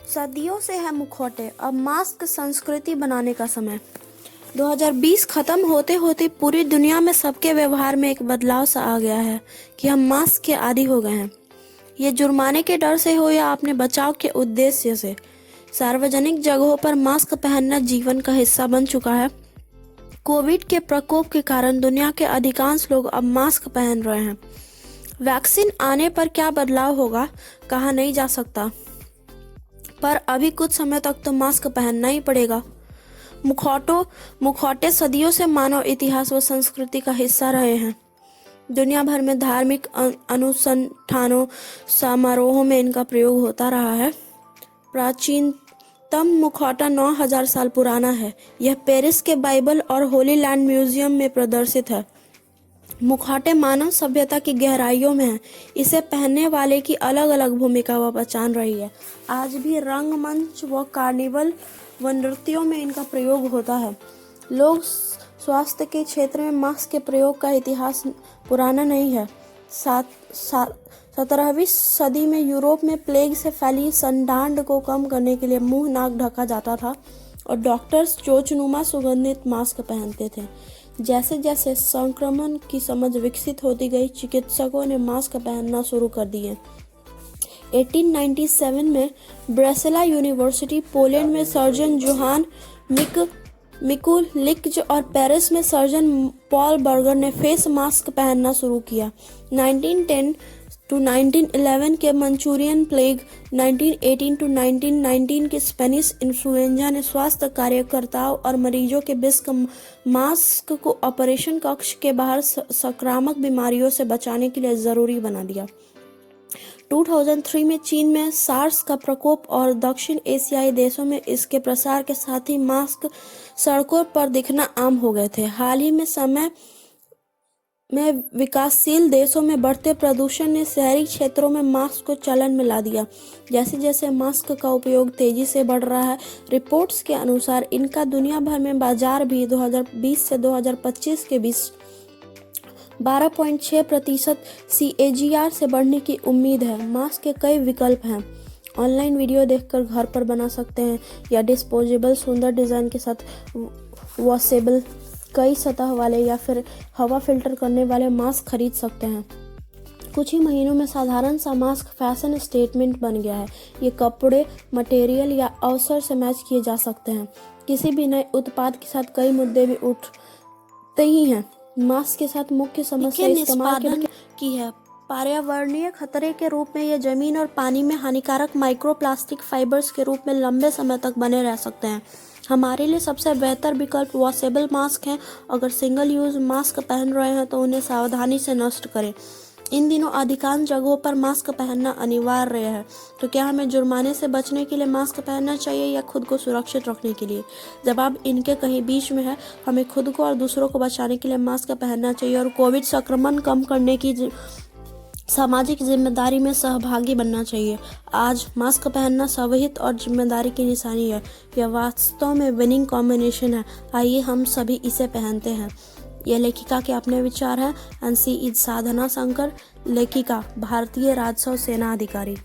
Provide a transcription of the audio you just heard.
सदियों से है मुखौटे, अब मास्क संस्कृति बनाने का समय। 2020 खत्म होते होते पूरी दुनिया में सबके व्यवहार में एक बदलाव सा आ गया है कि हम मास्क के आदी हो गए हैं। ये जुर्माने के डर से हो या अपने बचाव के उद्देश्य से, सार्वजनिक जगहों पर मास्क पहनना जीवन का हिस्सा बन चुका है। कोविड के प्रकोप के कारण दुनिया के अधिकांश लोग अब मास्क पहन रहे हैं। वैक्सीन आने पर क्या बदलाव होगा कहा नहीं जा सकता, पर अभी कुछ समय तक तो मास्क पहनना ही पड़ेगा। मुखौटे सदियों से मानव इतिहास व संस्कृति का हिस्सा रहे हैं। दुनिया भर में धार्मिक अनुष्ठानों समारोहों में इनका प्रयोग होता रहा है। प्राचीनतम मुखौटा 9000 साल पुराना है। यह पेरिस के बाइबल और होली लैंड म्यूजियम में प्रदर्शित है। मुखौटे मानव सभ्यता की गहराइयों में है। इसे पहनने वाले की अलग अलग भूमिका व पहचान रही है। आज भी रंगमंच व कार्निवल व नृत्यों में इनका प्रयोग होता है। लोग स्वास्थ्य के क्षेत्र में मास्क के प्रयोग का इतिहास पुराना नहीं है। 17वीं सदी में यूरोप में प्लेग से फैली संडांड को कम करने के लिए मुंह नाक ढका जाता था और डॉक्टर्स चोचनुमा सुगंधित मास्क पहनते थे। जैसे जैसे संक्रमण की समझ विकसित होती गई, चिकित्सकों ने मास्क पहनना शुरू कर दिए। 1897 में ब्रेसिला यूनिवर्सिटी, पोलैंड में सर्जन जोहान मिकुलिच और पेरिस में सर्जन पॉल बर्गर ने फेस मास्क पहनना शुरू किया। 1910 to 1911 के मंचूरियन प्लेग, 1918 to 1919 के स्पेनिश इन्फ्लुएंजा ने स्वास्थ्य कार्यकर्ताओं और मरीजों के बीच मास्क को ऑपरेशन कक्ष के बाहर संक्रामक बीमारियों से बचाने के लिए जरूरी बना दिया। 2003 में चीन में सार्स का प्रकोप और दक्षिण एशियाई देशों में इसके प्रसार के साथ ही मास्क सड़कों पर दिखना आम हो गए थे। हाल ही में समय में विकासशील देशों में बढ़ते प्रदूषण ने शहरी क्षेत्रों में मास्क को चलन में ला दिया। जैसे जैसे मास्क का उपयोग तेजी से बढ़ रहा है, रिपोर्ट्स के अनुसार इनका दुनिया भर में बाजार भी 2020 से 2025 के बीच 12.6% CAGR से बढ़ने की उम्मीद है। मास्क के कई विकल्प हैं। ऑनलाइन वीडियो देखकर घर पर बना सकते हैं या डिस्पोजेबल सुंदर डिजाइन के साथ वॉशेबल कई सतह वाले या फिर हवा फिल्टर करने वाले मास्क खरीद सकते हैं। कुछ ही महीनों में साधारण सा मास्क फैशन स्टेटमेंट बन गया है। ये कपड़े, मटेरियल या अवसर से मैच किए जा सकते हैं। किसी भी नए उत्पाद के साथ कई मुद्दे भी उठते ही हैं। मास्क के साथ मुख्य समस्या इस्तेमाल की है। पर्यावरणीय खतरे के रूप में ये जमीन और पानी में हानिकारक माइक्रोप्लास्टिक फाइबर्स के रूप में लंबे समय तक बने रह सकते हैं। हमारे लिए सबसे बेहतर विकल्प वॉशेबल मास्क हैं। अगर सिंगल यूज मास्क पहन रहे हैं तो उन्हें सावधानी से नष्ट करें। इन दिनों अधिकांश जगहों पर मास्क पहनना अनिवार्य है, तो क्या हमें जुर्माने से बचने के लिए मास्क पहनना चाहिए या खुद को सुरक्षित रखने के लिए? जवाब इनके कहीं बीच में है। हमें खुद को और दूसरों को बचाने के लिए मास्क पहनना चाहिए और कोविड संक्रमण कम करने की सामाजिक जिम्मेदारी में सहभागी बनना चाहिए। आज मास्क पहनना स्वाभिहित और जिम्मेदारी की निशानी है। यह वास्तव में विनिंग कॉम्बिनेशन है। आइए हम सभी इसे पहनते हैं। यह लेखिका के अपने विचार है। एंड सी इज साधना शंकर, लेखिका, भारतीय राजस्व सेना अधिकारी।